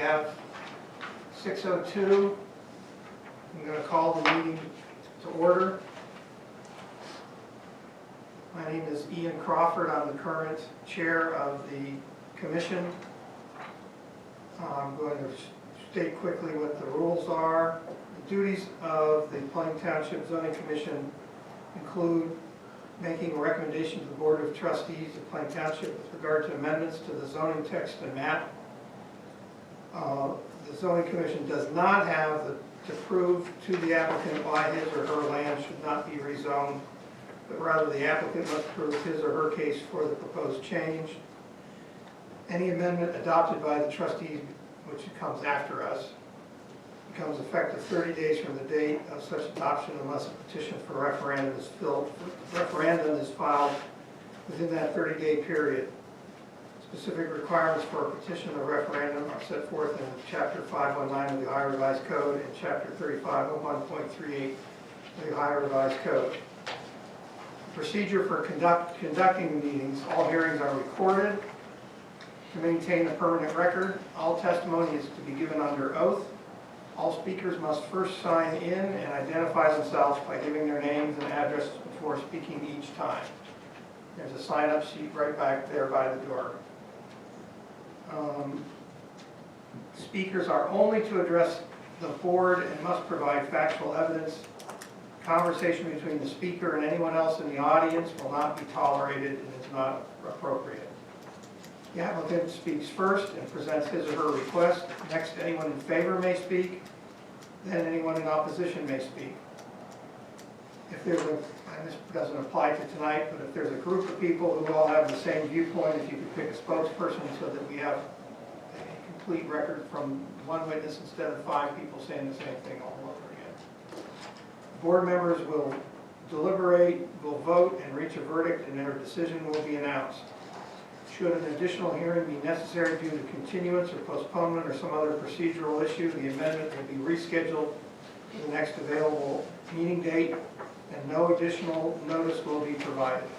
have 6:02. I'm going to call the meeting to order. My name is Ian Crawford. I'm the current chair of the commission. I'm going to state quickly what the rules are. The duties of the Plain Township Zoning Commission include making a recommendation to the Board of Trustees of Plain Township with regard to amendments to the zoning text and map. The zoning commission does not have to prove to the applicant why his or her land should not be rezoned, but rather the applicant must prove his or her case for the proposed change. Any amendment adopted by the trustees, which comes after us, becomes effective 30 days from the date of such adoption unless a petition for referendum is filed within that 30-day period. Specific requirements for a petition or referendum are set forth in Chapter 519 of the Ohio Revised Code and Chapter 3501.38 of the Ohio Revised Code. Procedure for conducting meetings: all hearings are recorded. To maintain a permanent record, all testimony is to be given under oath. All speakers must first sign in and identify themselves by giving their names and addresses before speaking each time. There's a sign-up sheet right back there by the door. Speakers are only to address the board and must provide factual evidence. Conversation between the speaker and anyone else in the audience will not be tolerated and is not appropriate. The applicant speaks first and presents his or her request. Next, anyone in favor may speak. Then anyone in opposition may speak. If there's and this doesn't apply to tonight, but if there's a group of people who all have the same viewpoint, if you could pick a spokesperson so that we have a complete record from one witness instead of 5 people saying the same thing all over again. Board members will deliberate, will vote, and reach a verdict, and their decision will be announced. Should an additional hearing be necessary due to continuance or postponement or some other procedural issue, the amendment will be rescheduled to the next available meeting date, and no additional notice will be provided.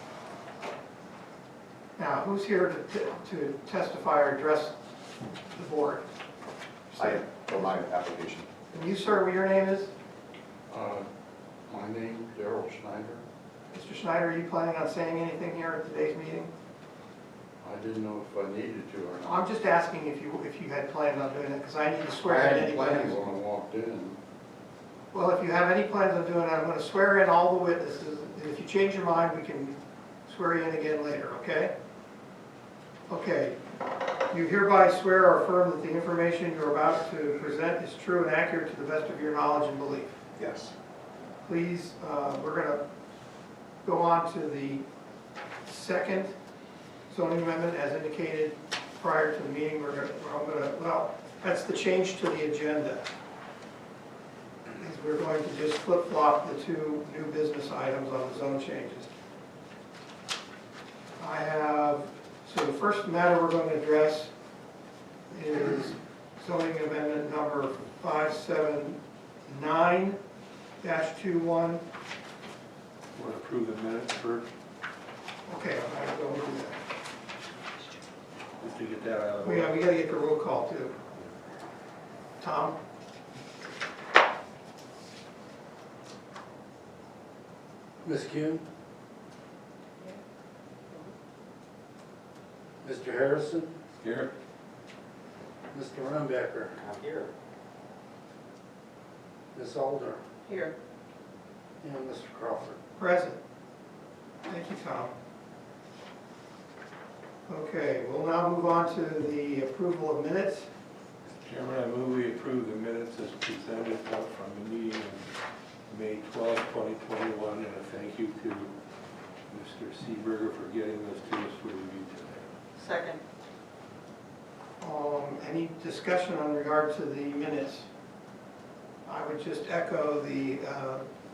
Now, who's here to testify or address the board? I am, for my application. Can you, sir, what your name is? My name, Daryl Schneider. Mr. Schneider, are you planning on saying anything here at today's meeting? I didn't know if I needed to or not. I'm just asking if you had planned on doing it, because I need to I swear in hadn't anybody. planned when I walked in. Well, if you have any plans on doing it, I'm going to swear in all the witnesses. And if you change your mind, we can swear you in again later, okay? Okay. You hereby swear or affirm that the information you're about to present is true and accurate to the best of your knowledge and belief. Yes. Please, we're going to go on to the second zoning amendment as indicated prior to the meeting. Well, that's the change to the agenda. We're going to just flip-flop the 2 new business items on the zone changes. So the first matter we're going to address is zoning amendment number 579-21. Want to approve the minutes first, Okay, I'm going to go do that. just to get that out of the We way. got to get the roll call too. Tom? Ms. Kuhn? Mr. Harrison? Here. Mr. Rumbecker? I'm here. Ms. Alder? Here. And Mr. Crawford. Present. Thank you, Tom. Okay, we'll now move on to the approval of minutes. Mr. Chairman, I move we approve the minutes as presented from the meeting on May 12, 2021, and a thank you to Mr. Seeberger for getting those to us for review today. Second. Any discussion on regard to the minutes? I would just echo the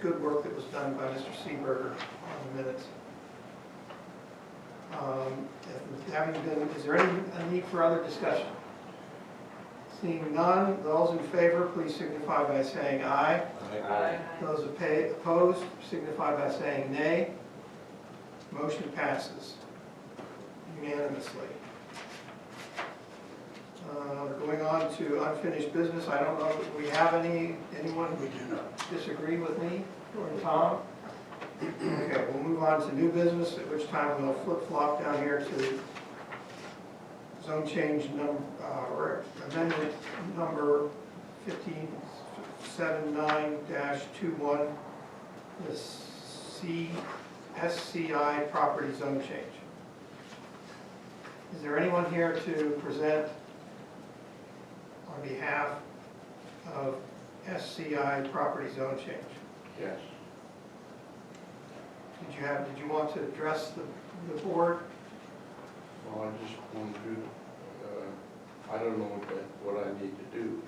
good work that was done by Mr. Seeberger on the minutes. Is there any need for other discussion? Seeing none, those in favor, please signify by saying aye. Aye. Those opposed, signify by saying nay. Motion passes unanimously. Going on to unfinished business, I don't know if we have anyone We do not. disagree with me or Tom? Okay, we'll move on to new business, at which time we'll flip-flop down here to zone change number, or amendment number 1579-21, the SCI property zone change. Is there anyone here to present on behalf of SCI property zone change? Yes. Did you want to address the board? Well, I just want to, I don't know what I need to do.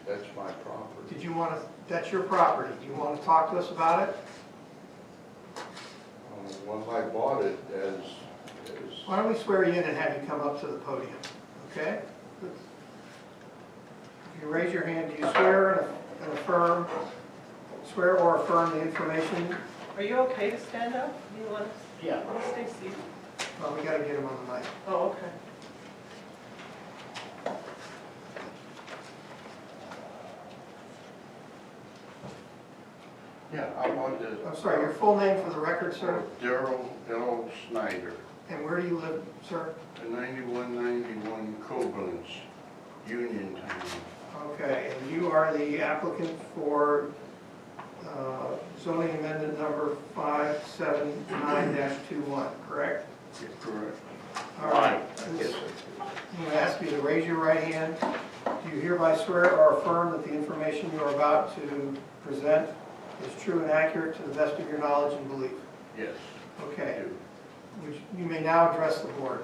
That's my property. Did you want to, that's your property, do you want to talk to us about it? Well, I bought it as, Why don't we swear you in and have you come up to the podium, okay? If you raise your hand, do you swear and affirm, swear or affirm the information? Are you okay to stand up? You want to Yeah. stay seated? Well, we got to get him on the mic. Oh, okay. yeah, I bought it. I'm sorry, your full name for the record, sir? Darrell L. Snyder, And where do you live, sir? 9191 Koblenz, Uniontown. Okay, and you are the applicant for zoning amendment number 579-21, correct? Correct. All right. I'm going to ask you to raise your right hand. Do you hereby swear or affirm that the information you are about to present is true and accurate to the best of your knowledge and belief? Yes. Okay. Which you may now address the board.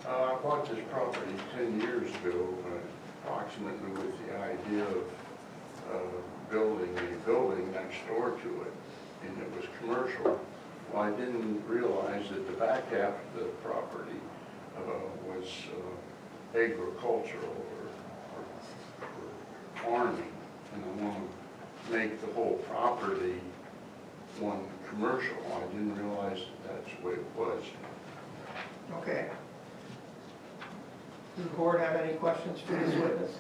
I bought this property 10 years ago, approximately with the idea of building a building next door to it, and it was commercial. Well, I didn't realize that the back half of the property was agricultural or farming, and I want to make the whole property one commercial. I didn't realize that's the way it was. Okay. Does the board have any questions for this witness?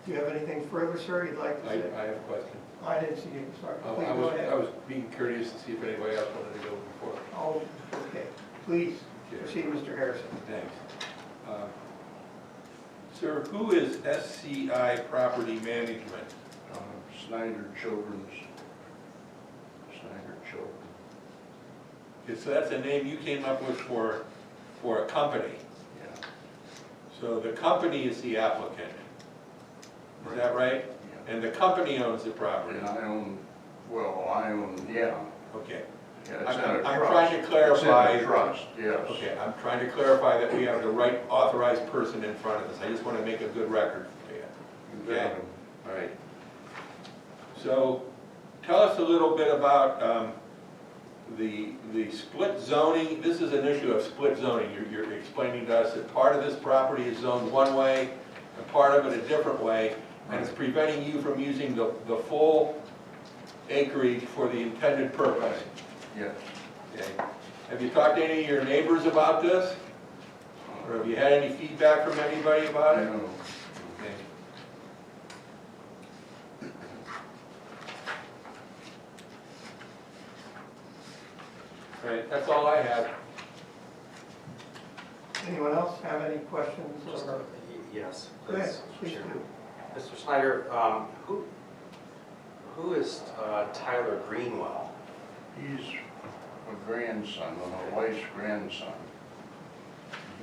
Do you have anything further, sir, you'd like to I say? have a question. I didn't see you, sorry. I Please go was ahead. being courteous to see if anybody else wanted to go before. Oh, okay. Please, proceed, Mr. Harrison. Thanks. Sir, who is SCI Property Management? Snyder Children's. Snyder Children. Okay, so that's a name you came up with for a company. Yeah. So the company is the applicant. Is that right? Yeah. And the company owns the property? And I own, yeah. Okay. Yeah, it's in a I'm trust. trying to clarify. It's in a trust, yes. Okay, I'm trying to clarify that we have the right authorized person in front of us. I just want to make a good record for you. You got it. All right. So tell us a little bit about the split zoning. This is an issue of split zoning. You're explaining to us that part of this property is zoned one way and part of it a different way, and it's preventing you from using the full acreage for the intended purpose. Yes. Okay. Have you talked to any of your neighbors about this? Or have you had any feedback from anybody about it? No. Okay. All right, that's all I have. Anyone else have any questions? Or- Yes, Go ahead, please. please Chairman. do. Mr. Snyder, who is Tyler Greenwell? He's a grandson, my wife's grandson.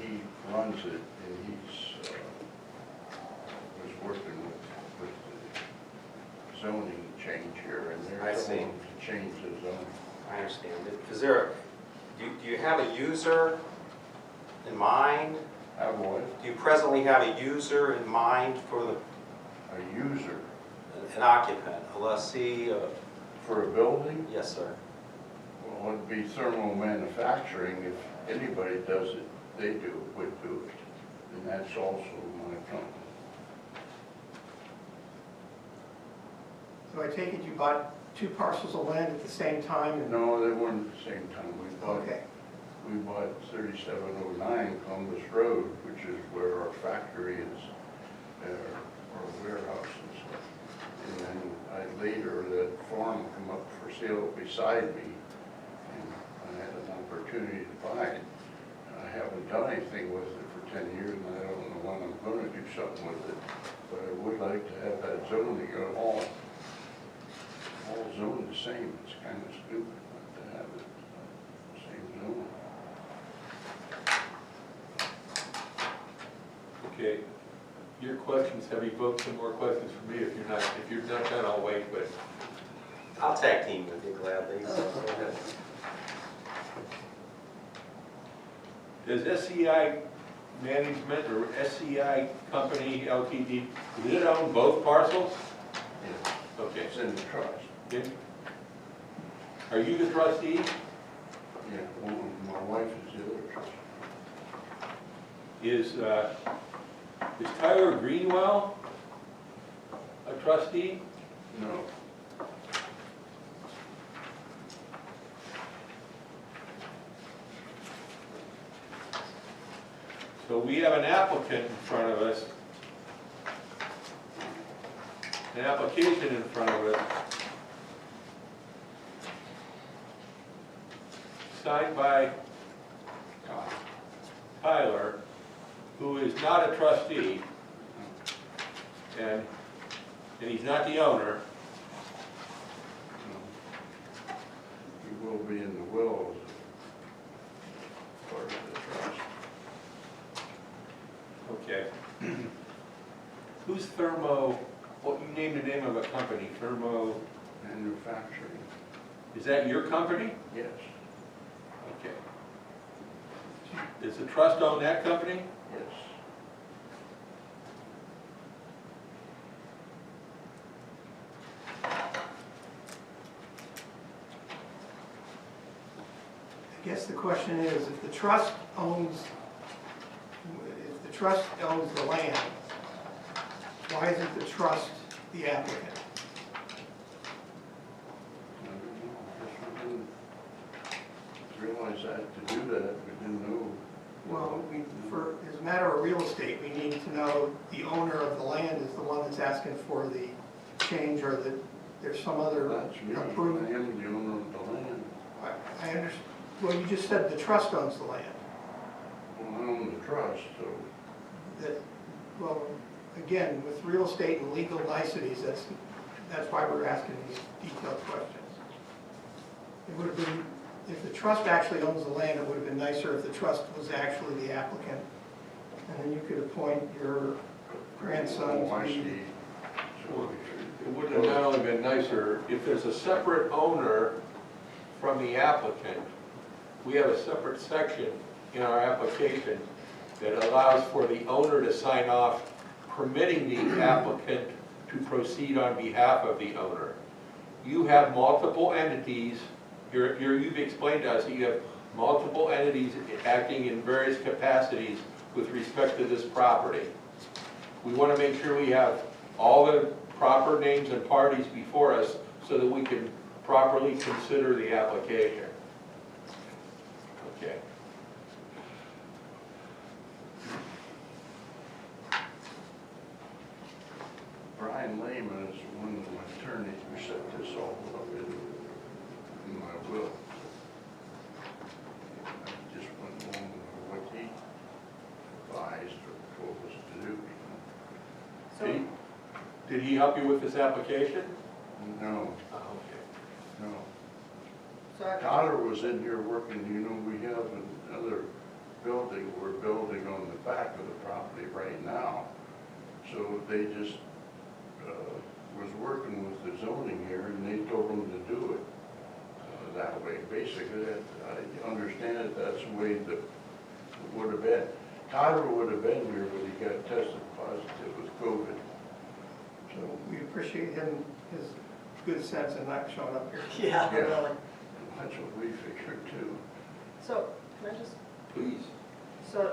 He runs it, and he's, was working with the zoning change here, and I they're see. going to change the zoning. I understand. Is there, do you have a user in mind? Have what? Do you presently have a user in mind for A user an occupant, a lessee? for a building? Yes, sir. Well, it'd be thermal manufacturing. If anybody does it, they would do it. And that's also my company. So I take it you bought two parcels of land at the same time? and- No, they weren't at the same time. We bought Okay. we bought 3709 Columbus Road, which is where our factory is, our warehouse is. And then later, that farm come up for sale beside me, and I had an opportunity to buy it. I haven't done anything with it for 10 years, and I don't know when I'm gonna do something with it. But I would like to have that zoning all zoned the same. It's kind of stupid not to have it same zone. Okay, your questions have evoked some more questions for me. If you're not done, I'll wait, but I'll tag team with you gladly. So go ahead. does SCI Management or SCI Company Ltd., does it own both parcels? Yeah, Okay. it's in the trust. Okay. Are you the trustee? Yeah, well, my wife is the other trustee. Is Tyler Greenwell a trustee? No. So we have an applicant in front of us, an application in front of us, signed by Tyler, who is not a trustee, and he's not the owner. He will be in the will as part of the trust. Okay. Who's Thermo, what, you named the name of a company, Thermo, Manufacturing, is that your company? yes, Okay. Does the trust own that company? yes. I guess the question is, if the trust owns the land, why isn't the trust the applicant? I don't know, I guess we didn't realize that to do that, we didn't know. Well, as a matter of real estate, we need to know the owner of the land is the one that's asking for the change, or that there's some other That's me, I approved. am the owner of the land. I understand, well, you just said the trust owns the land. Well, I own the trust, so. That, well, again, with real estate and legal niceties, that's why we're asking these detailed questions. It would have been, if the trust actually owns the land, it would have been nicer if the trust was actually the applicant. And then you could appoint your grandson Oh, I to be. see. So It would have not only been nicer, if there's a separate owner from the applicant, we have a separate section in our application that allows for the owner to sign off permitting the applicant to proceed on behalf of the owner. You have multiple entities, you've explained to us that you have multiple entities acting in various capacities with respect to this property. We want to make sure we have all the proper names and parties before us so that we can properly consider the application. Okay. Brian Lehman is one of my attorneys who set this all up in my will. I just went along with what he advised or told us to do, you Did he help you with this application? know. No, Oh, okay. no. So I- Tyler was in here working, you know, we have another building, we're building on the back of the property right now. So they just, was working with the zoning here, and they told them to do it that way. Basically, I understand that that's the way that it would have been. Tyler would have been here, but he got tested positive with COVID. So we appreciate him, his good sense in not showing up here. Yeah, Yeah. really. That's what we figured too. So, can I just, Please. so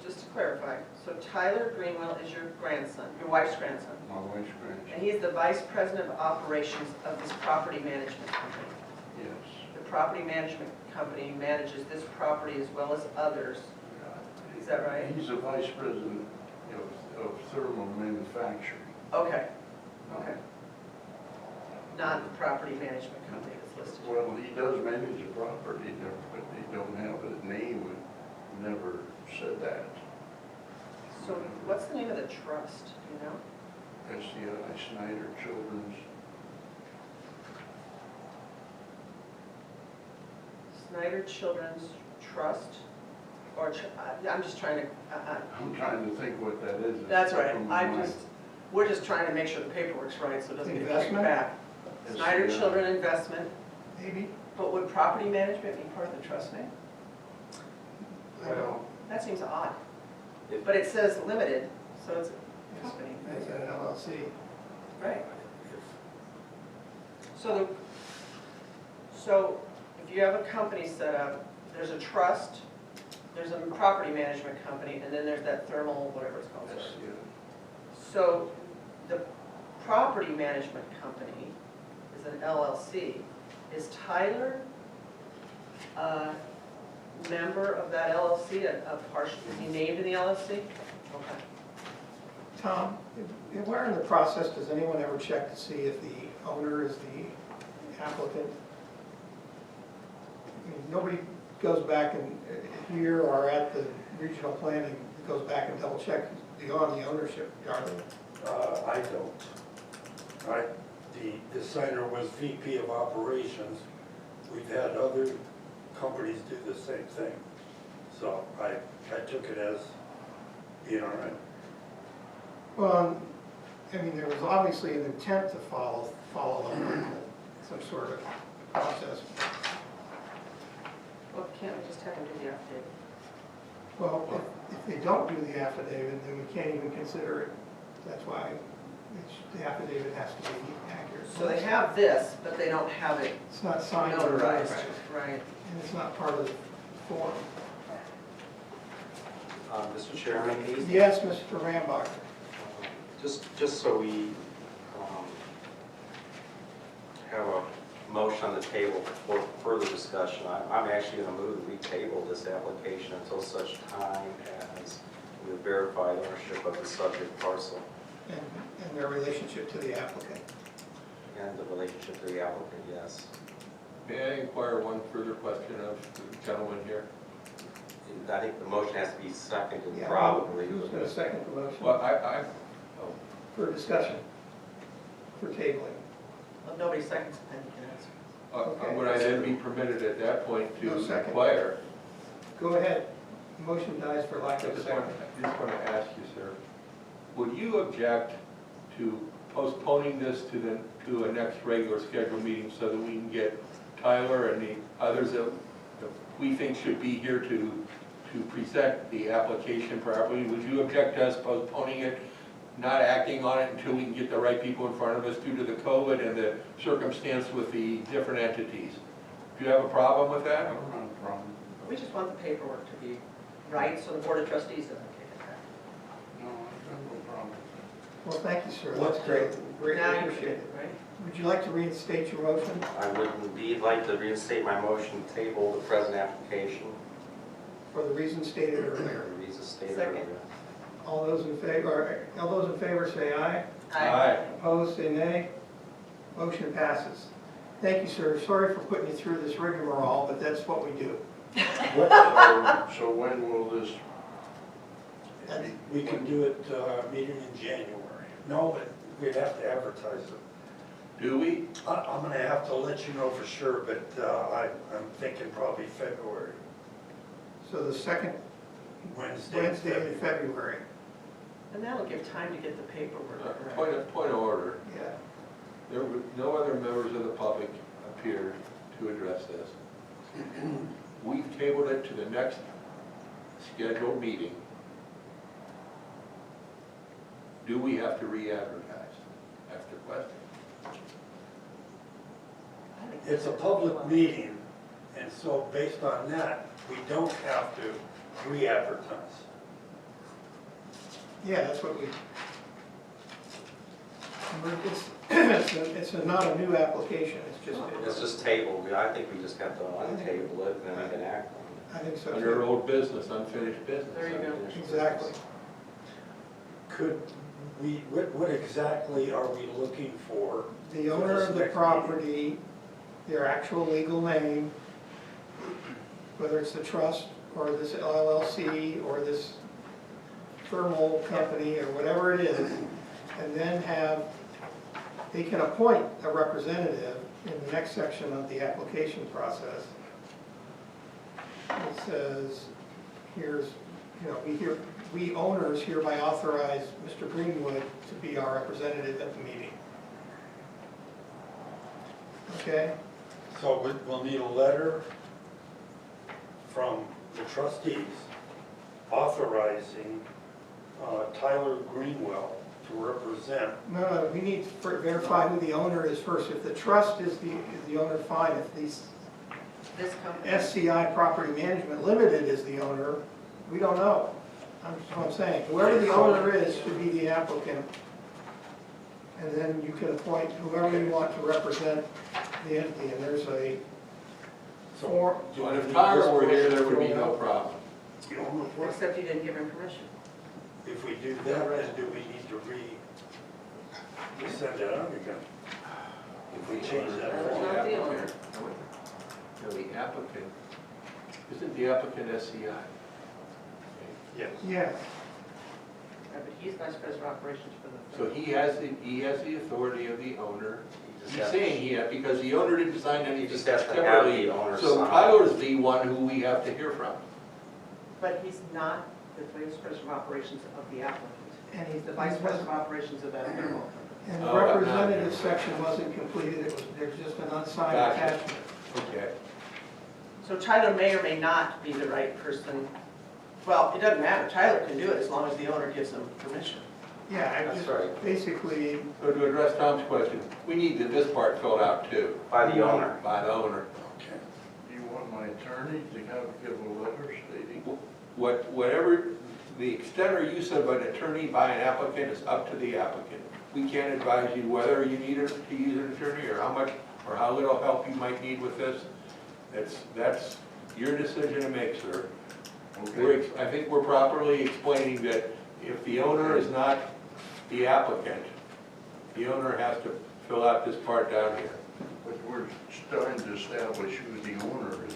just to clarify, so Tyler Greenwell is your grandson, your wife's grandson, My wife's grandson, and he's the vice president of operations of this property management company. yes. The property management company manages this property as well as others. Is that right? He's a vice president of thermal manufacturing. Okay, okay. Not the property management company that's listed. Well, he does manage a property there, but they don't have a name, it never said that. So what's the name of the trust, do you know? SCI Snyder Children's. Snyder Children's Trust, or, I'm just trying to, I'm trying to think what that is. that's It's right, from my mind. we're just trying to make sure the paperwork's right, so it doesn't get kicked Investment? back. Snyder SCI. Children Investment, Maybe? but would property management be part of the trust name? Well, That seems odd. But it says limited, so it's a Yes. company. It's an LLC. Right. So if you have a company set up, there's a trust, there's a property management company, and then there's that thermal, whatever it's called. SCI. So the property management company is an LLC. Is Tyler a member of that LLC, a partial, is he named in the LLC? Okay. Tom, if we're in the process, does anyone ever check to see if the owner is the applicant? I mean, nobody goes back and here or at the regional planning, goes back and double checks beyond the ownership, are they? I don't. The designer was VP of operations. We've had other companies do the same thing. So I took it as being all right. Well, I mean, there was obviously an intent to follow some sort of process. Well, can't we just have him do the affidavit? Well, if they don't do the affidavit, then we can't even consider it. That's why the affidavit has to be accurate. So they have this, but they don't have it It's not signed or notarized, notarized, right? and it's not part of the form. Mr. Chairman, Yes, Mr. Rambacher. just so we have a motion on the table for further discussion, I'm actually going to move that we table this application until such time as we verify ownership of the subject parcel And their relationship to the applicant. and the relationship to the applicant, yes. May I inquire one further question of the gentleman here? I think the motion has to be seconded, Yeah, probably. Who's going to second the motion? Well, For discussion, for tabling. Well, nobody seconds it, then you can answer. Okay. would I then be permitted at that point to No second. inquire? Go ahead. Motion dies for lack I of a just second. want to ask you, sir, would you object to postponing this to a next regular scheduled meeting so that we can get Tyler and the others that we think should be here to present the application properly? Would you object to us postponing it, not acting on it until we can get the right people in front of us due to the COVID and the circumstance with the different entities? Do you have a problem with I that? don't have a problem. We just want the paperwork to be right, so the Board of Trustees doesn't kick it back. No, I have no problem. Well, thank you, sir. What's That's great. Greatly Now you can, appreciate it. right? Would you like to reinstate your motion? I would indeed like to reinstate my motion to table the present application For the reasons stated for earlier. the reasons stated Second. earlier. All those in favor say aye. Aye. Opposed, say nay. Motion passes. Thank you, sir. Sorry for putting you through this rigmarole, but that's what we do. So when will this That's- be? We can do it meeting in January. No, but we'd have to advertise it. Do we? I'm gonna have to let you know for sure, but I'm thinking probably February, So the second Wednesday. Wednesday in February. And that'll give time to get the paperwork correct. Point of order. Yeah. There were no other members of the public appeared to address this. We've tabled it to the next scheduled meeting. Do we have to re-advertise? That's the question. I think It's a public meeting, and so based on that, we don't have to re-advertise. Yeah, that's what we It's not a new application, It's just tabled, I think we just have to untable it and then we can act on I think so Under too. old business, unfinished business. There you go. Unfinished Exactly. business. Could we, what exactly are we looking for? The owner of the property, their actual legal name, whether it's the trust or this LLC or this thermal company or whatever it is, and then they can appoint a representative in the next section of the application process. It says, we owners hereby authorize Mr. Greenwood to be our representative at the meeting. Okay? So we'll need a letter from the trustees authorizing Tyler Greenwell to represent. No, we need to verify who the owner is first. If the trust is the owner, fine. If This company. the SCI Property Management Limited is the owner, we don't know. That's what I'm saying. Whoever the owner is should be the applicant. And then you can appoint whoever you want to represent the entity. And there's a form. And if Tyler were here, there would be no problem. Except you didn't give him permission. If we do that, then do we need to send it out again? If we change that That's form? not the owner. No, the applicant, isn't the applicant SCI? Yes. Yes. Yeah, but he's vice president of operations for the. So he has the authority of the owner. You just He's have- saying because the owner didn't sign You anything just have to have separately. the owner So sign. Tyler's the one who we have to hear from. But he's not the vice president of operations of the applicant. And He's the vice president of operations of that thermal company. And the Oh, I'm not- representative section wasn't completed. There's just an unsigned Gotcha. attachment. Okay. So Tyler may or may not be the right person. Well, it doesn't matter. Tyler can do it as long as the owner gives him permission. Yeah, I That's just, right. basically, So to address Tom's question, we need this part filled out too. By the owner. By the owner. Okay. Do you want my attorney to give a letter stating? Whatever, the extent or use of an attorney by an applicant is up to the applicant. We can't advise you whether you need to use an attorney or how much, or how little help you might need with this. That's your decision to make, sir. Okay. I think we're properly explaining that if the owner is not the applicant, the owner has to fill out this part down here. But we're starting to establish who the owner is.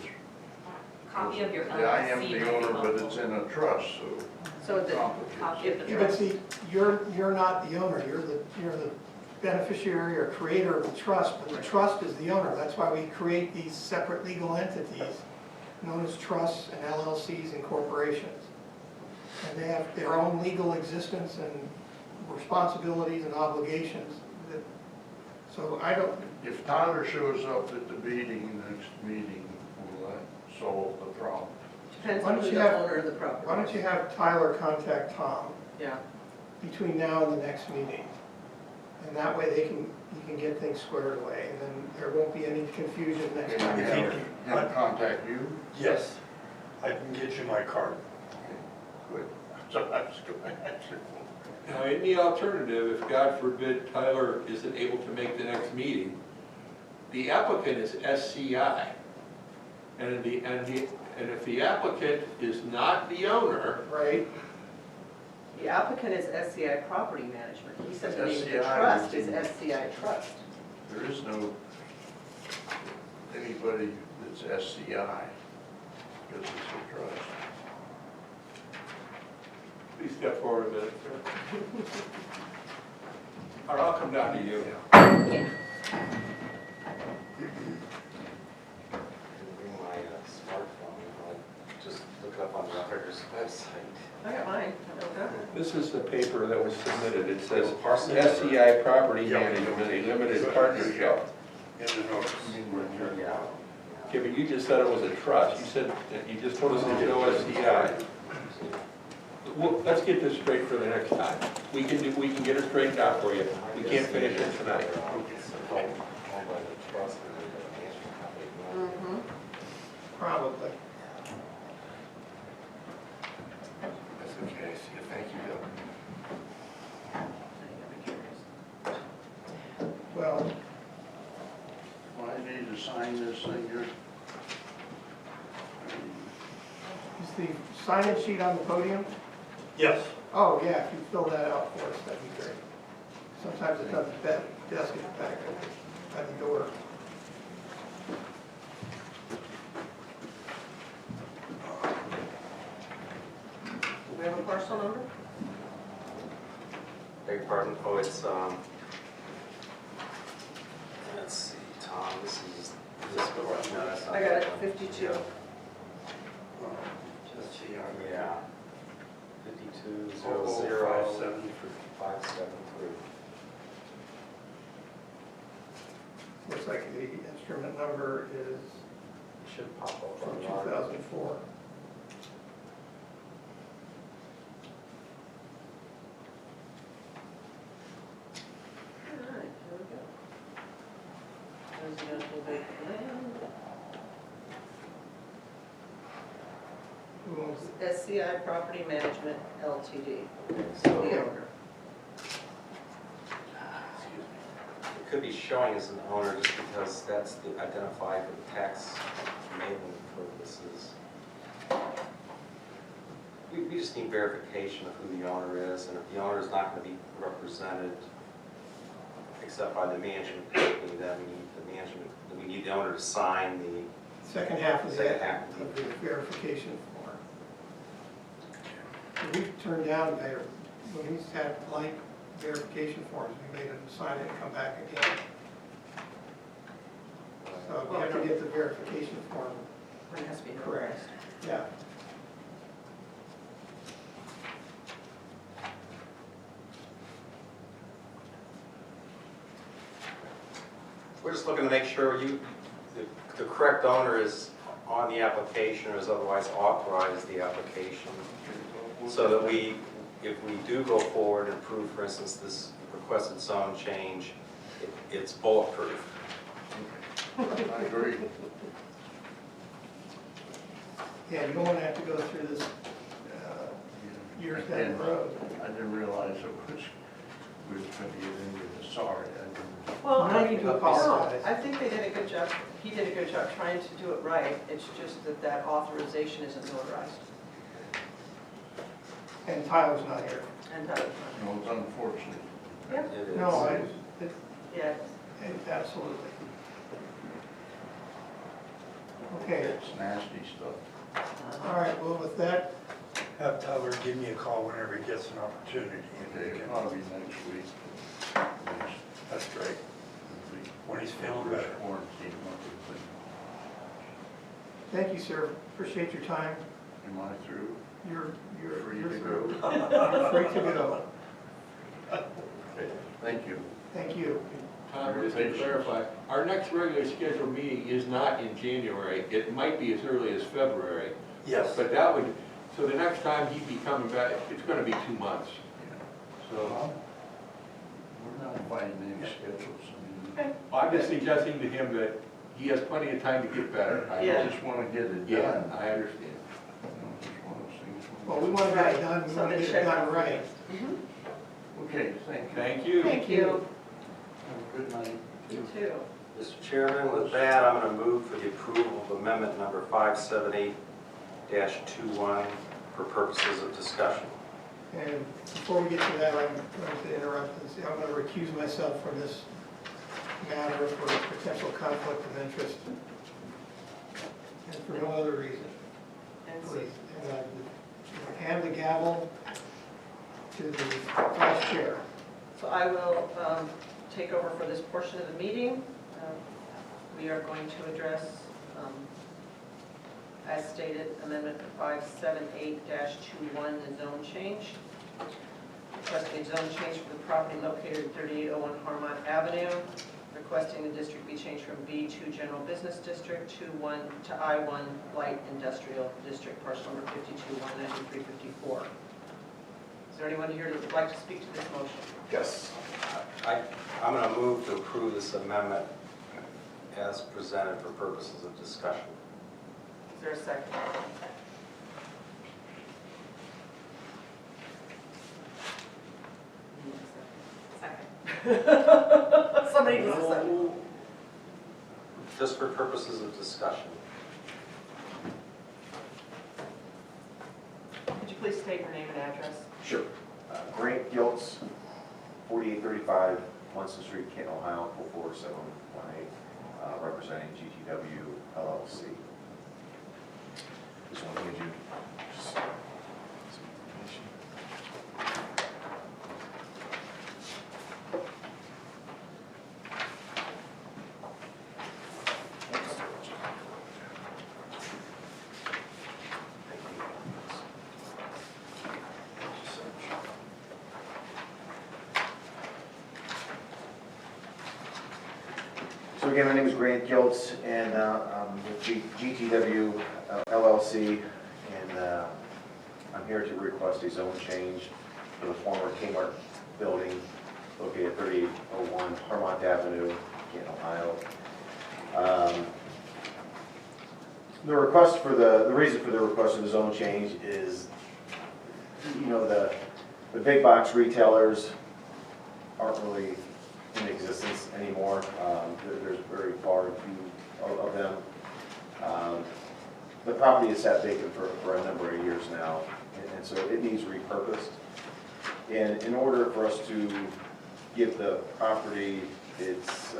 Copy of your LLC. Yeah, I am might the be owner, but helpful. it's in a trust, so. So the, Copy of the yeah, but trust. see, you're not the owner. You're the beneficiary or creator of the trust, but the trust is the owner. That's why we create these separate legal entities known as trusts and LLCs and corporations. And they have their own legal existence and responsibilities and obligations. So I don't, If Tyler shows up at the meeting, next meeting, will that solve the problem? depends Why on don't who you the have- owner of the property. why don't you have Tyler contact Tom Yeah. between now and the next meeting? And that way you can get things squared away, and then there won't be any confusion next Can time. I If have he- him contact you? Yes, I can get you my card. Good. So that's good. Now, in the alternative, if God forbid Tyler isn't able to make the next meeting, the applicant is SCI. And if the applicant is not the owner, Right? The applicant is SCI Property Management. He said the name of the SCI trust is is- SCI Trust. There is no, anybody that's SCI, because it's a trust. please step forward a minute, sir. Or I'll come down to you. Bring my smartphone, like, just look it up on the auditor's website. I got mine. Okay. This is the paper that was submitted. It says SCI Property Management, a limited partnership. In the notice. Yeah. Okay, but you just said it was a trust. You said, you just told us to show SCI. Well, let's get this straight for the next time. We can get it straightened out for you. We can't finish it tonight. Mm-hmm. Probably. That's okay, I see. Thank you, Bill. sign-in sheet on the podium? Yes. Oh, yeah, if you fill that out for us, that'd be great. Sometimes it's at the desk at the back at the door. Do we have a parcel number? Beg your pardon, oh, it's, let's see, Tom, this is, no, that's not. I got it, that one. 52. Yeah. Just see, Yeah. 5200 573. 573. Looks like the instrument number is Should pop up from on the line. 2004. All right, here we go. Residential vacant land. Who owns it? SCI Property Management LTD, So the owner. it could be showing as an owner just because that's the identified for the tax mailing purposes. We just need verification of who the owner is, and if the owner is not going to be represented except by the management company, then we need the management, we need the owner to sign the, Second half of Second the half. of the verification form. We've turned down, when he's had blank verification forms, we made him sign it and come back again. So we have to get the verification form It has to be correct. notarized. Yeah. we're just looking to make sure the correct owner is on the application or is otherwise authorized the application, so that we, if we do go forward and approve, for instance, this requested zone change, it's bulletproof. I agree. Yeah, you don't want to have to go through this years down the road. I didn't realize it was, we was going to get into the, sorry, I didn't. Well, No need to apologize. I think they did a good job, he did a good job trying to do it right, it's just that that authorization isn't notarized. And Tyler's not here. And that, No, it's unfortunate. yeah, It is. No, yeah, absolutely. Okay, It's nasty stuff. all right, well, with that, Have Tyler give me a call whenever he gets an opportunity. Okay, it'll probably be next week. That's great. When he's feeling First better. quarantine, everything. thank you, sir. Appreciate your time. Am I through? You're Free you're to through. go? You're free to go. Okay, thank you. Thank you. Tom, just to clarify, our next regular scheduled meeting is not in January. It might be as early as February. Yes. But that would, so the next time he'd be coming back, it's gonna be 2 months. So We're not fighting any schedules. I mean, okay, I'm just suggesting to him that he has plenty of time to get better. I Yeah. just want to get it Yeah, done. I understand. You know, it's just one of those things. Well, we want to get it done, we so want to they get it check done out. right. Okay, thank you. Thank you. Thank you. Have a good night. You too. Mr. Chairman, with that, I'm going to move for the approval of amendment number 578-21 for purposes of discussion. And before we get to that, I'm going to interrupt and say I'm going to recuse myself from this matter for potential conflict of interest. And for no other reason, And so- please. And I hand the gavel to the vice chair. So I will take over for this portion of the meeting. We are going to address, as stated, Amendment 578-21, the zone change. Requesting a zone change for the property located at 3801 Harmont Avenue. Requesting the district be changed from B2 General Business District to I1 Light Industrial District, parcel number 52-193-54. Is there anyone here that would like to speak to this motion? Yes. I'm going to move to approve this amendment as presented for purposes of discussion. Is there a second? Second. Somebody needs a second. Just for purposes of discussion. state your name and address? Sure. Grant Giltz, 4835 Munson Street, Canton, Ohio, 44718, representing GTW LLC. Just want to give you some information. So again, my name is Grant Giltz, and I'm with GTW LLC, and I'm here to request a zone change for the former Kmart building located at 3801 Harmont Avenue, Canton, Ohio. The reason for the request of the zone change is, you know, the big box retailers aren't really in existence anymore. There's very far few of them. The property has sat vacant for a number of years now, and so it needs repurposed. And in order for us to give the property its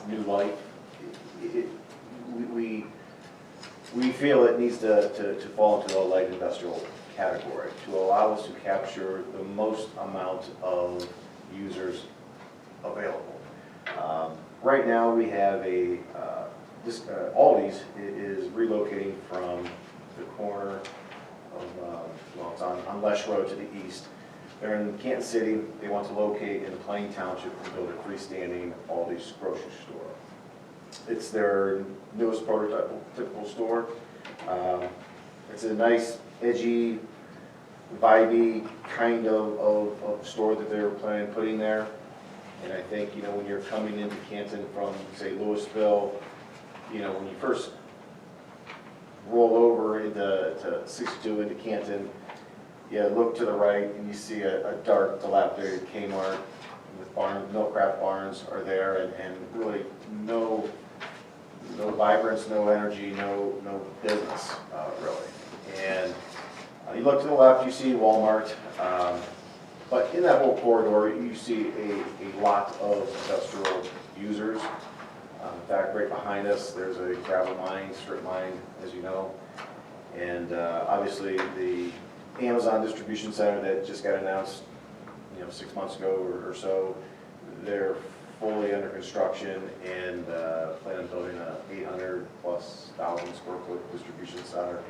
new life, we feel it needs to fall into the light industrial category to allow us to capture the most amount of users available. Right now, we have Aldi's is relocating from the corner of, well, it's on Lesh Road to the east. They're in Kansas City. They want to locate in Plain Township and build a freestanding Aldi's grocery store. It's their newest prototypical store. It's a nice, edgy, vibey kind of store that they're planning on putting there. And I think, you know, when you're coming into Canton from, say, Louisville, you know, when you first roll over into 62 into Canton, you look to the right and you see a dark, dilapidated Kmart with barns, Milcraft barns are there, and really no vibrance, no energy, no business, really. And you look to the left, you see Walmart. But in that whole corridor, you see a lot of industrial users. In fact, right behind us, there's a gravel mine, strip mine, as you know. And obviously, the Amazon distribution center that just got announced, you know, 6 months ago or so, they're fully under construction and plan on building a 800,000+ square foot distribution center.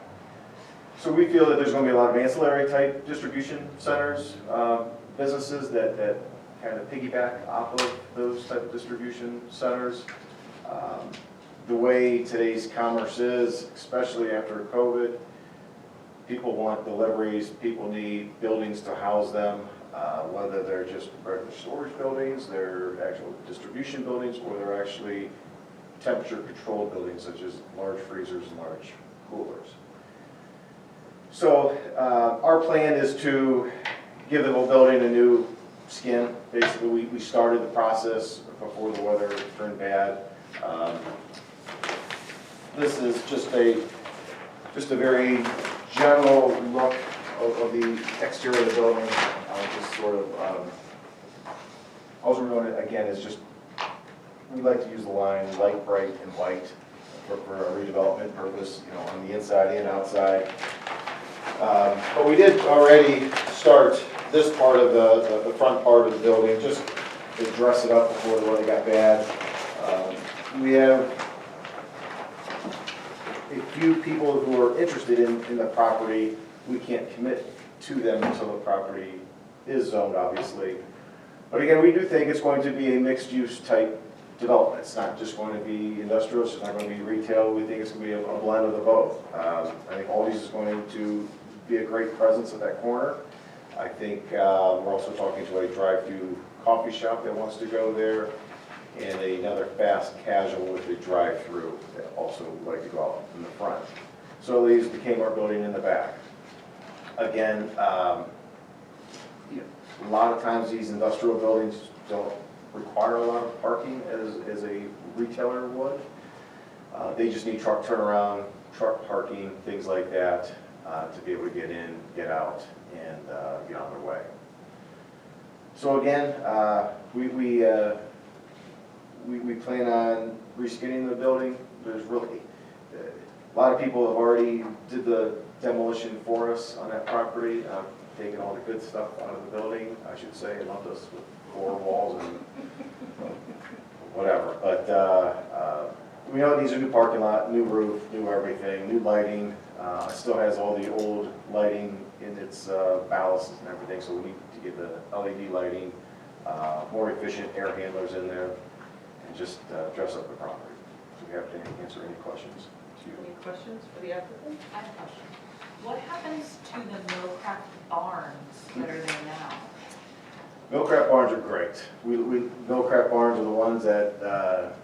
So we feel that there's going to be a lot of ancillary type distribution centers, businesses that kind of piggyback off of those type of distribution centers. The way today's commerce is, especially after COVID, people want deliveries, people need buildings to house them, whether they're just regular storage buildings, they're actual distribution buildings, or they're actually temperature controlled buildings such as large freezers and large coolers. So our plan is to give the whole building a new skin. Basically, we started the process before the weather turned bad. This is just a very general look of the exterior of the building. Just sort of, all we're doing again is just, we like to use the line light, bright, and white for a redevelopment purpose, you know, on the inside and outside. But we did already start this part of the front part of the building, just to dress it up before the weather got bad. We have a few people who are interested in the property. We can't commit to them until the property is zoned, obviously. But again, we do think it's going to be a mixed-use type development. It's not just going to be industrial, it's not going to be retail. We think it's going to be a blend of the both. I think Aldi's is going to be a great presence at that corner. I think we're also talking to a drive-through coffee shop that wants to go there, and another fast casual with a drive-through that also would like to go out in the front. So it leaves the Kmart building in the back. Again, you know, a lot of times these industrial buildings don't require a lot of parking as a retailer would. They just need truck turnaround, truck parking, things like that. to be able to get in, get out, and get on their way. So again, we plan on reskinning the building. There's really, a lot of people have already did the demolition for us on that property, taking all the good stuff out of the building, I should say, and left us with core walls and whatever. But we know it needs a new parking lot, new roof, new everything, new lighting. It still has all the old lighting in its ballast and everything, so we need to get the LED lighting, more efficient air handlers in there, and just dress up the property. Do we have to answer any questions to you? Any questions for the applicant? I have a question. What happens to the Millcraft barns that are there now? Millcraft barns are great. Millcraft barns are the ones that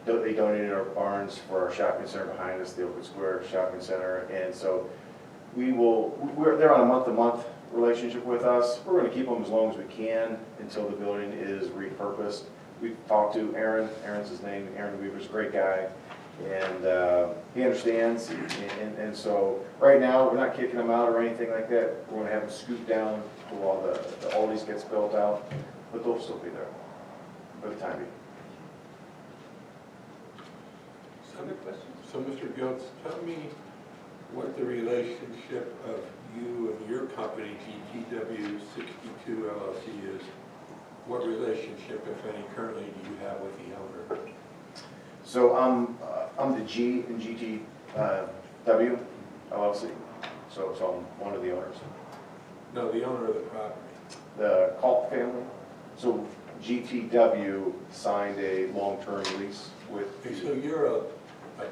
they donated our barns for our shopping center behind us, the Open Square Shopping Center, and so they're on a month-to-month relationship with us. We're going to keep them as long as we can until the building is repurposed. We've talked to Aaron. Aaron's his name. Aaron Weaver's a great guy, and he understands. And so right now we're not kicking them out or anything like that. We're going to have them scoot down while the Aldi's gets built out, but they'll still be there for the time being. Other questions? So, Mr. Goetz, tell me what the relationship of you and your company, GTW 62 LLC, is. What relationship, if any, currently do you have with the owner? So I'm the G in GTW LLC, so I'm one of the owners. No, the owner of the property. The Culp family. So GTW signed a long-term lease with. Okay, so you're a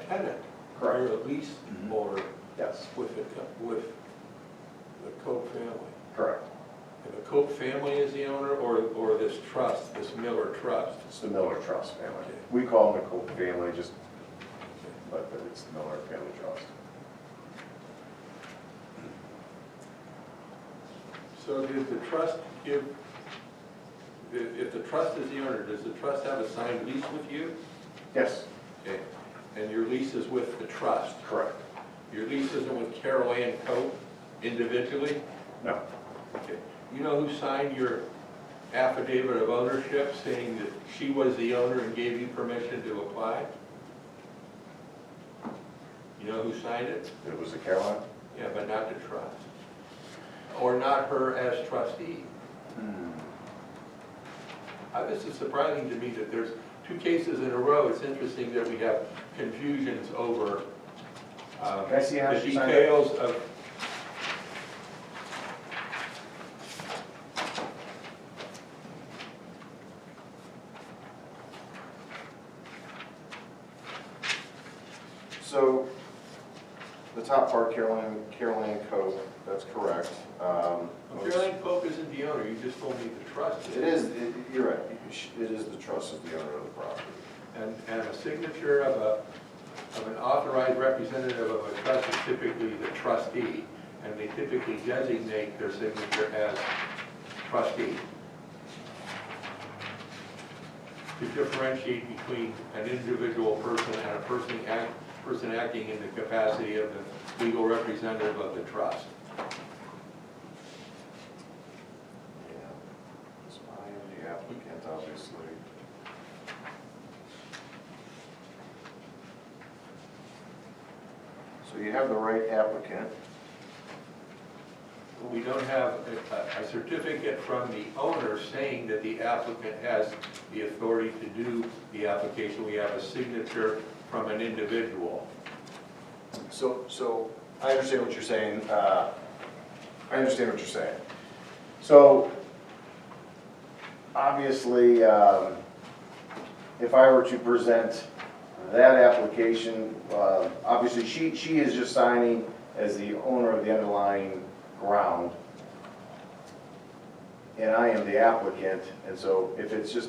tenant. Correct. You're a lease holder Yes, with the Cope family. correct. And the Cope family is the owner, or this trust, this Miller Trust? It's the Miller Trust family. Okay. We call them the Culp family, but it's the Miller Family Trust. So did the trust give, if the trust is the owner, does the trust have a signed lease with you? Yes, Okay. And your lease is with the trust? correct. Your lease isn't with Carol Ann Cope individually? No, Okay. You know who signed your affidavit of ownership saying that she was the owner and gave you permission to apply? You know who signed it? it was a Caroline. Yeah, but not the trust. Or not her as trustee. This is surprising to me that there's two cases in a row. It's interesting that we have confusions over Can I see how the she signed it? details of. So, the top part, Caroline Cope, that's correct. Caroline Pope isn't the owner, you just told me the trust is. You're right, it is the trust of the owner of the property. And a signature of an authorized representative of a trust is typically the trustee, and they typically designate their signature as trustee. To differentiate between an individual person and a person acting in the capacity of the legal representative of the trust. Yeah, so I am the applicant, obviously. So you have the right applicant. We don't have a certificate from the owner saying that the applicant has the authority to do the application. We have a signature from an individual. So I understand what you're saying. So obviously, if I were to present that application, obviously she is just signing as the owner of the underlying ground, and I am the applicant, and so if it's just,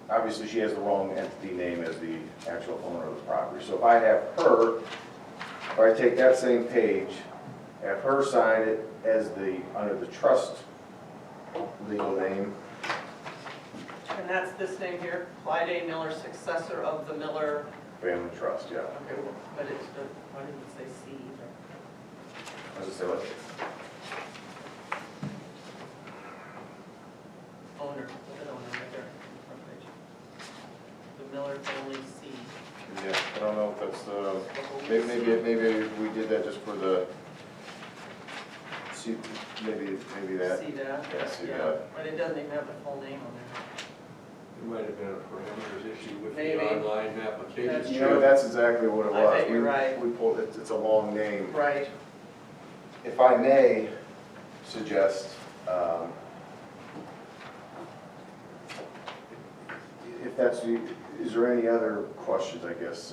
obviously she has the wrong entity name as the actual owner of the property. So if I have her, or I take that same page, have her sign it as under the trust legal name. And that's this name here, Clyde A. Miller, successor of the Miller, Family Trust, yeah. okay, but it's, why didn't it say C either? I was just saying, what? Owner, look at owner right there, front page. The Miller family C. Yeah, I don't know if that's, maybe we did that just for the, see, maybe that. See that? Yeah, see Yeah, that. but it doesn't even have the full name on there. It might have been a parameters issue with Maybe. the online That's application. You know, that's exactly what it was. I bet you're right. We pulled, it's a long name. Right. If I may suggest, if that's, is there any other questions, I guess?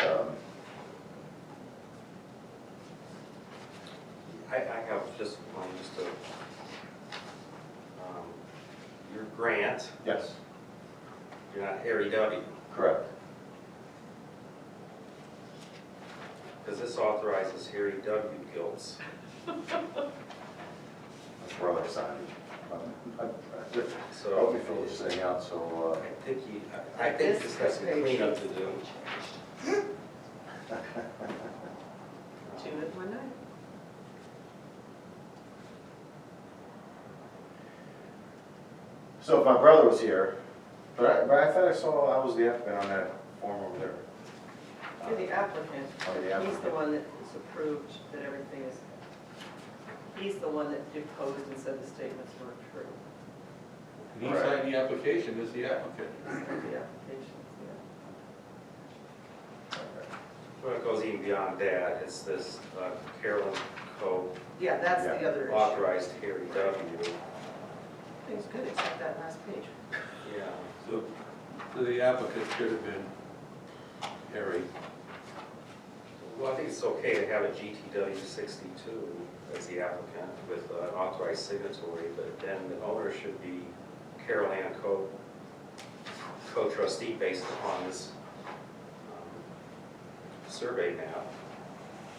I have just one, your grant, Yes, you're not Harry W. correct. Because this authorizes Harry W. Giltz. That's brother signed. So- Help me fill this thing out, so, I think this has some cleanup to do. June at one night. So if my brother was here, but I thought I saw I was the applicant on that form over there. You're the applicant. Oh, the He's the applicant. one that is approved, that everything is, he's the one that deposed and said the statements were true. And he signed the application as the applicant. The applications, yeah. Well, it goes even beyond that, it's this Carolyn Co. Yeah, that's the Yeah. other issue. authorized Harry W. Things good, except that last page. Yeah. So the applicant should have been Harry. Well, I think it's okay to have a GTW 62 as the applicant with an authorized signatory, but then the owner should be Carol Ann co-trustee based upon this survey map.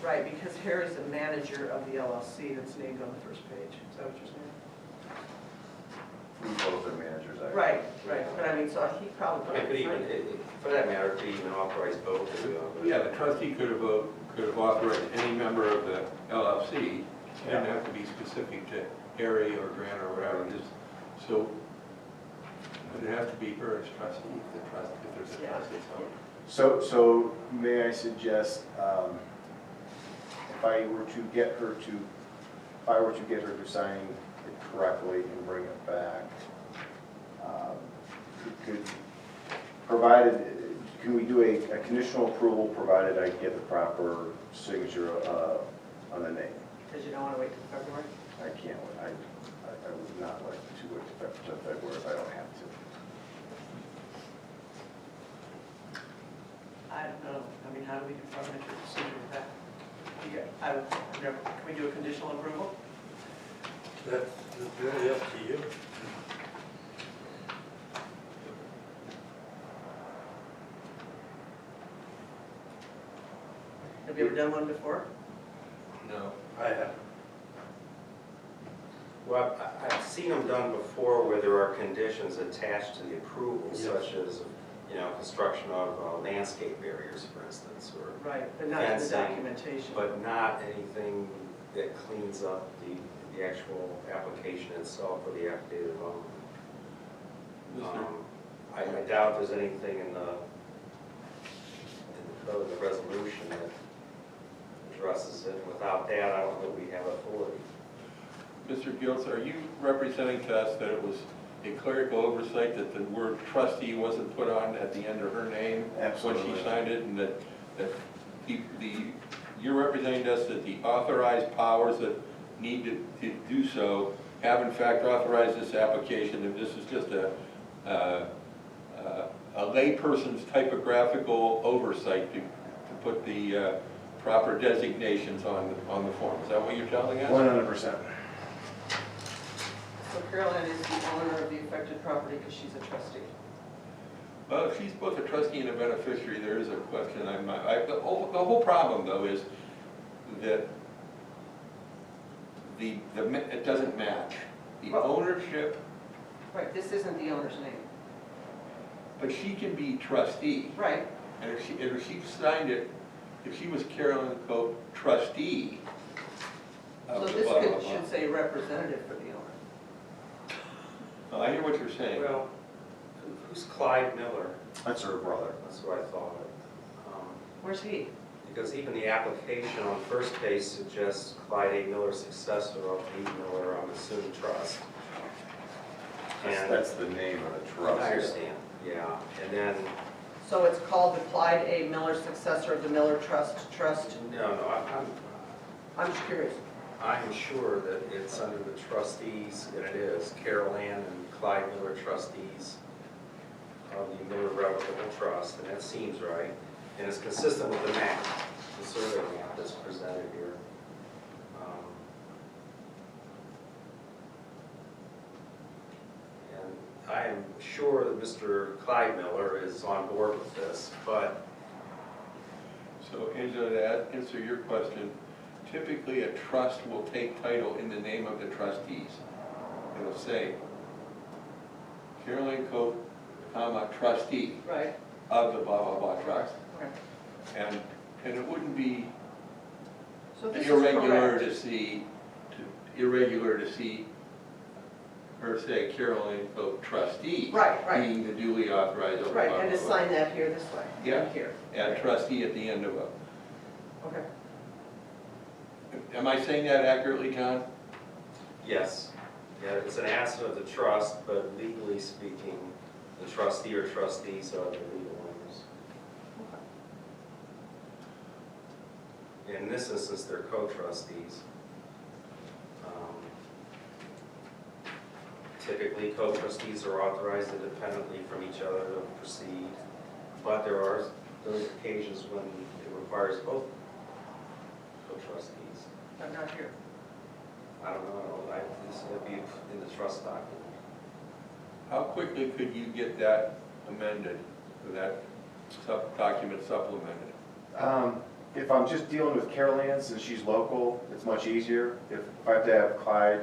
Right, because Harry's the manager of the LLC that's named on the first page. Is that what you're saying? We both are managers, I. Right, but I mean, so he I probably. mean, could even, for that matter, could even authorize both of them. Yeah, the trustee could have authorized any member of the LLC. It didn't have to be specific to Harry or Grant or whatever, just, so, but it has to be her as trustee, if there's a Yeah. trustee, So may I suggest, if I were to get her to sign it correctly and bring it back, can we do a conditional approval provided I get the proper signature on the name? Because you don't want to wait till February? I can't, I would not like to wait till February if I don't have to. I don't know. I mean, how do we do parliamentary procedure with that? Can we do a conditional approval? That's really up to you. Have you ever done one before? no. I have. Well, I've seen them done before where there are conditions attached to the approval, Yes. such as, construction of landscape barriers, for instance, or, Right, but not in the Fencing, documentation. but not anything that cleans up the actual application itself or the affidavit of owner. I doubt there's anything in the code of the resolution that addresses it. Without that, I don't know that we have authority. Mr. Giltz, are you representing to us that it was a clerical oversight that the word trustee wasn't put on at the end of her name? Absolutely. When she signed it, and that you're representing to us that the authorized powers that need to do so have in fact authorized this application, and this is just a layperson's typographical oversight to put the proper designations on the form. Is that what you're telling us? 100%. So Carolyn is the owner of the affected property because she's a trustee. Well, if she's both a trustee and a beneficiary, there is a question. The whole problem, though, is that it doesn't match. The Well- ownership, Right, this isn't the owner's name. but she can be trustee. Right, And if she signed it, if she was Carolyn Coe trustee, So of the this blah, blah, could, blah. should say representative for the owner. Oh, I hear what you're saying. Well, who's Clyde Miller? That's her brother. That's what I thought. Where's he? Because even the application on the first page suggests Clyde A. Miller, successor of E. Miller on the Assumed Trust. And That's the name of the trust. I understand, yeah. And then, So it's called the Clyde A. Miller, successor of the Miller Trust. no, I'm just curious. I'm sure that it's under the trustees, and it is, Carol Ann and Clyde Miller trustees of the Miller Revocable Trust, and that seems right. And it's consistent with the map, the survey map that's presented here. And I am sure that Mr. Clyde Miller is on board with this, but So Angela, to answer your question, typically a trust will take title in the name of the trustees. It'll say, Carolyn Coe, comma, trustee Right. of the blah, blah, blah trust. Okay. And it wouldn't be So this is irregular correct. to see her say Carolyn Coe, trustee. Right, right. Being the duly authorized of the blah, Right, blah, and to blah. sign that here this way. Yeah. And here. And trustee at the end of it. Okay. Am I saying that accurately, John? yes, yeah, it's an asset of the trust, but legally speaking, the trustee or trustees are the legal owners. In this instance, they're co-trustees. Typically, co-trustees are authorized independently from each other to proceed, but there are those occasions when it requires both co-trustees. I'm not here. I don't know, this would be in the trust document. How quickly could you get that amended, or that document supplemented? If I'm just dealing with Carol Ann, since she's local, it's much easier. If I have to have Clyde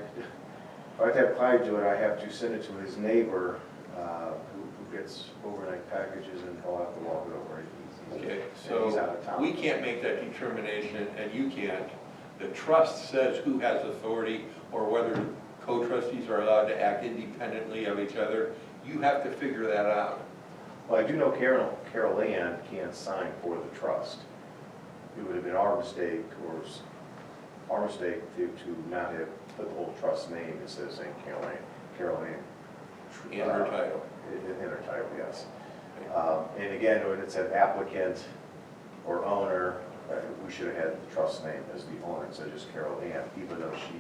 do it, I have to send it to his neighbor, who gets overnight packages, and he'll have to walk it over. Okay, And he's out so of town. we can't make that determination, and you can't. The trust says who has authority, or whether co-trustees are allowed to act independently of each other. You have to figure that out. Well, I do know Carol Ann can't sign for the trust. It would have been our mistake, to not have put the whole trust name instead of saying Carol Ann. In her title. In her title, yes. And again, when it said applicant or owner, we should have had the trust name as the owner instead of just Carol Ann, even though she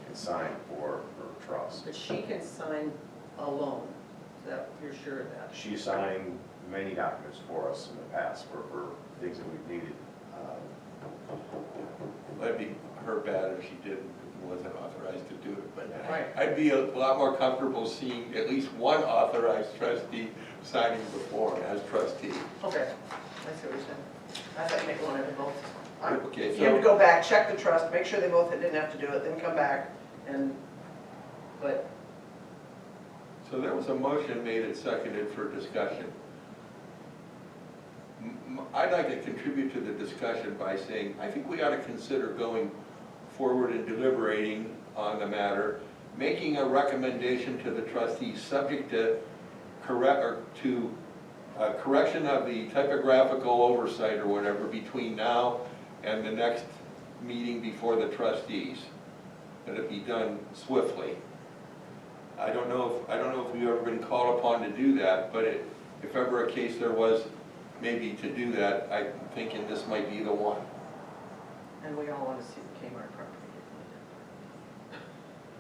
can sign for her trust. But she can sign alone. So that, you're sure of that? She signed many documents for us in the past for things that we've needed. That'd be her bad if she wasn't authorized to do it, but Right. I'd be a lot more comfortable seeing at least one authorized trustee signing the form as trustee. Okay, I see what you're saying. I thought you meant wanted to both. Okay, You have to so, go back, check the trust, make sure they both didn't have to do it, then come back and, but, so there was a motion made and seconded for discussion. I'd like to contribute to the discussion by saying, I think we ought to consider going forward and deliberating on the matter, making a recommendation to the trustees subject to correction of the typographical oversight or whatever between now and the next meeting before the trustees. That it be done swiftly. I don't know if we've ever been called upon to do that, but if ever a case there was maybe to do that, I'm thinking this might be the one. and we all want to see the Kmart property.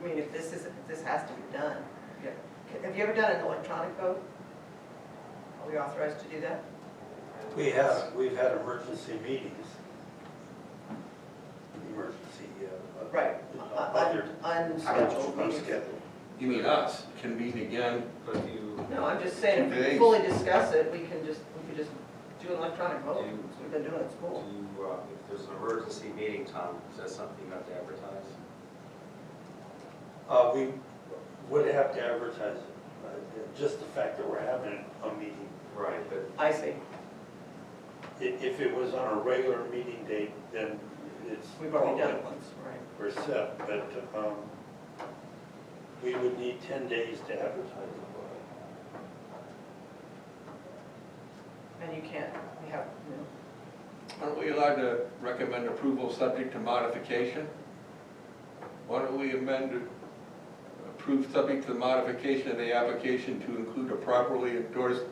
I mean, if this has to be done. Yeah. Have you ever done an electronic vote? Are we authorized to do that? We've had emergency meetings. Right. Other Unscheduled meetings. unscheduled. You mean us, convene again? But if you, No, I'm just saying, if we Days. fully discuss it, we could just do an electronic vote. Do- That's what we've been doing at do school. you, if there's an emergency meeting, Tom, is that something you have to advertise? We would have to advertise it, just the fact that we're having a meeting. Right, but I see. If it was on a regular meeting date, then it's. We've already done it once, right? We're set, but we would need 10 days to advertise it. And you can't, we have, you know, Aren't we allowed to recommend approval subject to modification? Why don't we approve subject to the modification of the application to include a properly endorsed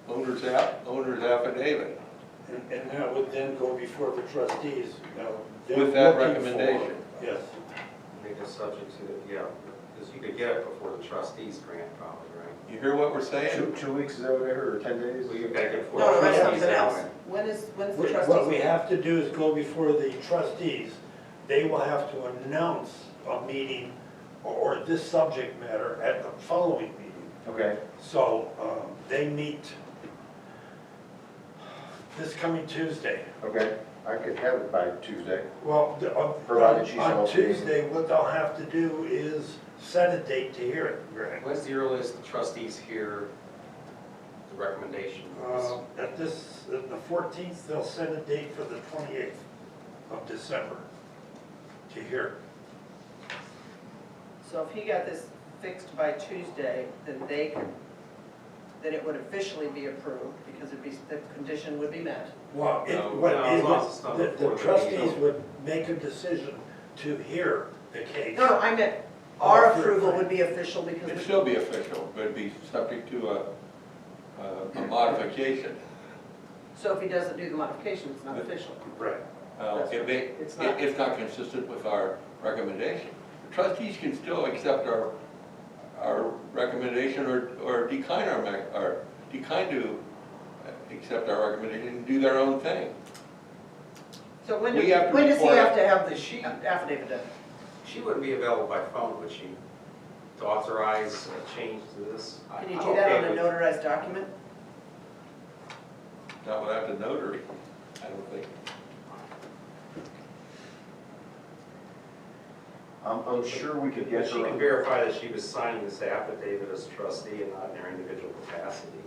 owner's affidavit? And that would then go before the trustees. Now, they're With that looking for- recommendation. Yes. Make it subject to the, yeah, because you could get it before the trustees grant probably, right? You hear what we're saying? 2 weeks, is that what I heard, or 10 days? Well, you've got to get before no, the that's trustees something else. anyway. When's the What trustees? we have to do is go before the trustees. They will have to announce a meeting or this subject matter at the following meeting. Okay, So they meet this coming Tuesday. okay, I could have it by Tuesday. Well, Provided she's on okay. Tuesday, what they'll have to do is set a date to hear it, Greg. When's the earliest the trustees hear the recommendation? At the 14th, they'll set a date for the 28th of December to hear. So if he got this fixed by Tuesday, then then it would officially be approved, because the condition would be met. Well, No, as long as it's not the before the trustees meeting. would make a decision to hear the case. No, I meant our approval would be official because. It'd still be official, but it'd be subject to a modification. So if he doesn't do the modification, it's not official. Right. It's not consistent with our recommendation. The trustees can still accept our recommendation or decline decline to accept our recommendation and do their own thing. So when We have to does he report- have to have the affidavit done? She wouldn't be available by phone, would she, to authorize a change to this? Can you I'm do that okay on a with- notarized document? Not without the notary, I don't think. I'm sure we could get her. She can verify that she was signing this affidavit as trustee and not in her individual capacity.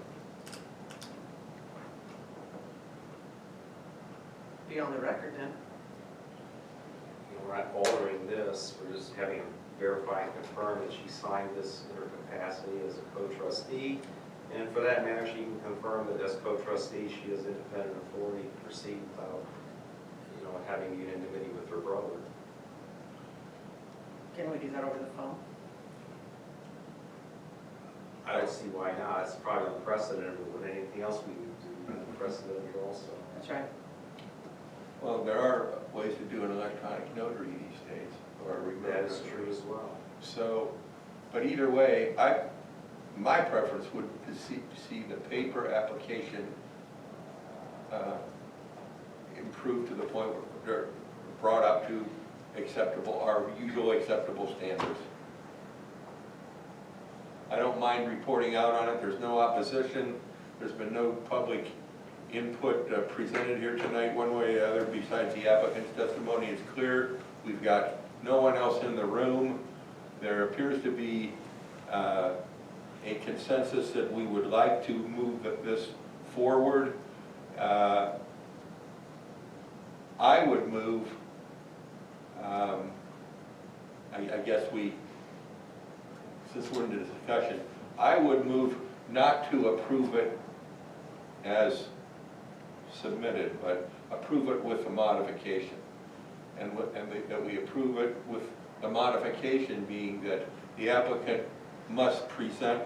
Be on the record then. You know, we're not altering this, we're just having her verify and confirm that she signed this in her capacity as a co-trustee. And for that matter, she can confirm that as co-trustee, she has independent authority to proceed without, you know, having unanimity with her brother. Can we do that over the phone? I don't see why not. It's probably unprecedented with anything else we would do, unprecedented also. That's right. Well, there are ways to do an electronic notary these days, or a remote. That is notary. true as well. So, but either way, my preference would to see the paper application improved to the point where they're brought up to acceptable, our usual acceptable standards. I don't mind reporting out on it, there's no opposition, there's been no public input presented here tonight one way or the other besides the applicant's testimony. It's clear, we've got no one else in the room. There appears to be a consensus that we would like to move this forward. I would move, I guess since we're in the discussion, I would move not to approve it as submitted, but approve it with a modification. And that we approve it with the modification being that the applicant must present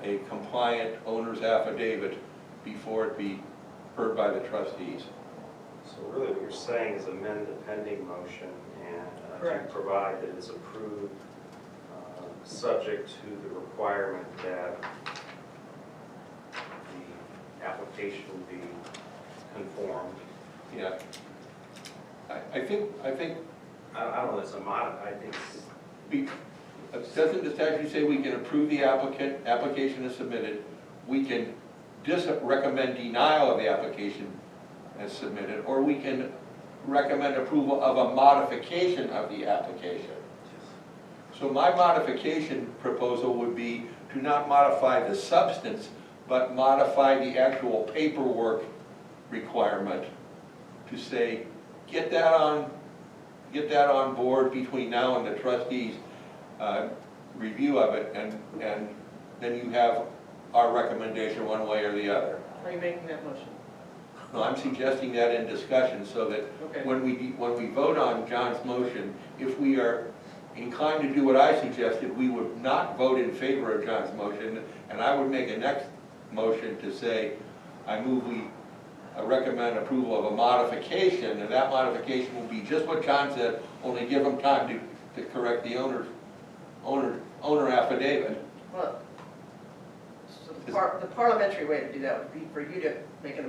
a compliant owner's affidavit before it be heard by the trustees. So really what you're saying is amend the pending motion and to Correct. provide that it's approved, subject to the requirement that the application be conformed. Yeah. I think, I don't know, it's a I think it's, doesn't the statute say we can approve the application is submitted, we can recommend denial of the application as submitted, or we can recommend approval of a modification of the application. So my modification proposal would be to not modify the substance, but modify the actual paperwork requirement to say, get that on board between now and the trustees' review of it, and then you have our recommendation one way or the other. Are you making that motion? No, I'm suggesting that in discussion, so that Okay. when we vote on John's motion, if we are inclined to do what I suggested, we would not vote in favor of John's motion, and I would make a next motion to say, I move we recommend approval of a modification, and that modification will be just what John said, only give them time to correct the owner affidavit. Well, so the parliamentary way to do that would be for you to make a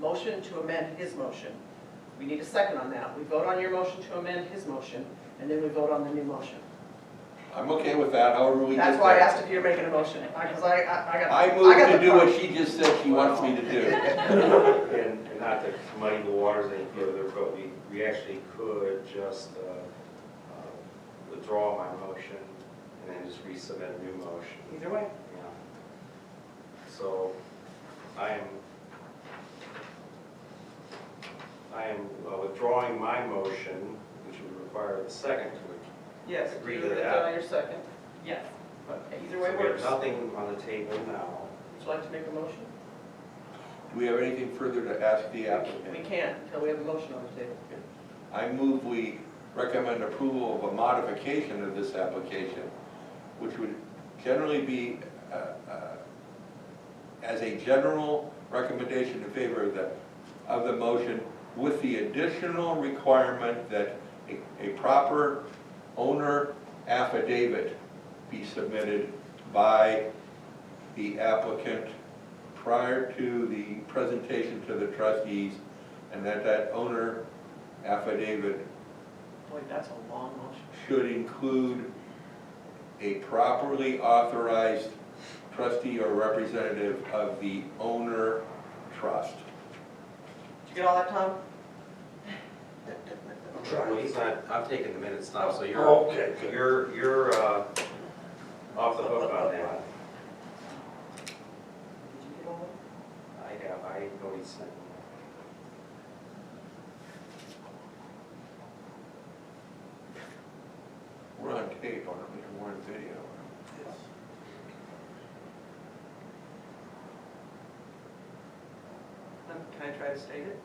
motion to amend his motion. We need a second on that. We vote on your motion to amend his motion, and then we vote on the new motion. I'm okay with that, however we get there. That's why I asked if you're making a motion, because I got. I move got to the do part. what she just said she wants me to do. And not to muddy the waters any further, but we actually could just withdraw my motion and then just resubmit a new motion. Either way. Yeah. So I am withdrawing my motion, which would require the second to Yes, Agree you to that. withdraw your second. Yes. Okay, either So way we have works. nothing on the table now. Would you like to make a motion? Do we have anything further to ask the We applicant? can't until we have a motion on the table. I move we recommend approval of a modification of this application, which would generally be, as a general recommendation in favor of the motion, with the additional requirement that a proper owner affidavit be submitted by the applicant prior to the presentation to the trustees, and that owner affidavit Boy, that's a long motion. should include a properly authorized trustee or representative of the owner trust. Did you get all that, Tom? Well, he's not, I'm taking the minutes now, so you're, Oh, okay, good. you're off the hook on that. Did you get all that? I know he's sent me. We're on tape, aren't we? We're on video. Can I try to state it?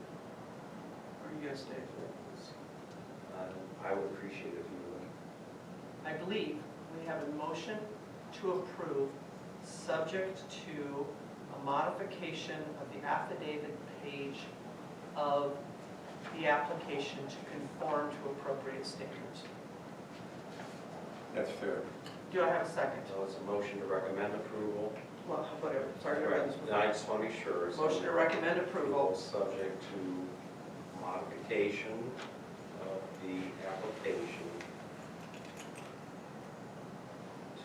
Or are you gonna state it? I would appreciate it if you would. I believe we have a motion to approve, subject to a modification of the affidavit page of the application to conform to appropriate standards. That's fair. Do I have a second? So it's a motion to recommend approval. Well, whatever, sorry, I read this I before. just want to be sure. So Motion to recommend approval. Subject to modification of the application to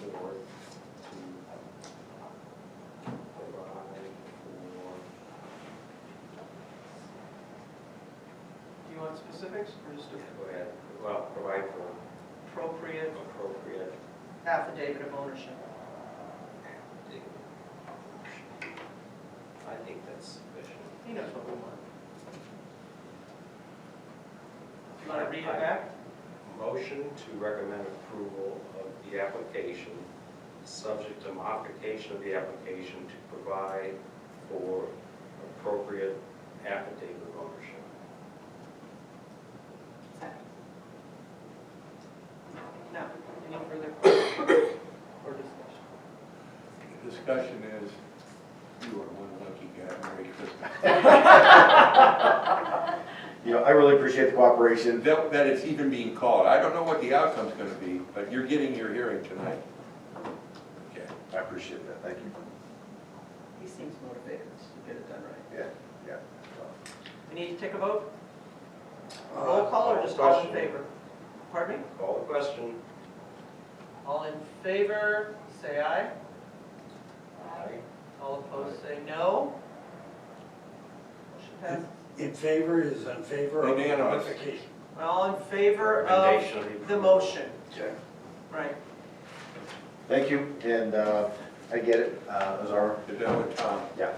provide Do you want specifics or just for, go ahead, well, provide for appropriate appropriate affidavit of ownership? I think that's sufficient. He knows what we want. You want to read it back? Motion to recommend approval of the application, subject to modification of the application to provide for appropriate affidavit of ownership. Now, any further questions or discussion? The discussion is, you are one lucky guy. Merry Christmas. You know, I really appreciate the cooperation. That it's even being called. I don't know what the outcome's gonna be, but you're getting your hearing tonight. Okay. I appreciate that, thank you. He seems motivated to get it done right. Yeah. We need to take a vote? Roll call or just all in favor? Pardon me? Call the question. All in favor, say aye. Aye. All opposed, say no. Motion passes. In favor is in favor of the Unanimous. modification. All in favor Recommendation of of the motion? Okay. Right. Thank you, and I get it, as our, You're done with Tom. yeah.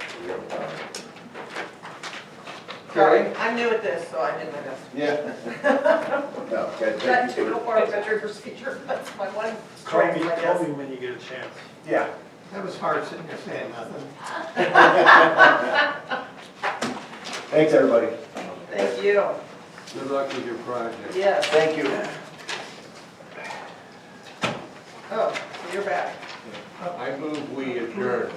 Sorry, I'm new at this, so I did my best. Yeah. No, good, That thank took you. a parliamentary procedure, that's my one Call me, strength, I call guess. me when you get a chance. Yeah. That was hard sitting there saying nothing. Thanks, everybody. Thank you, Good luck with your project. yes. Thank you. Oh, so you're back. I move we adjourn.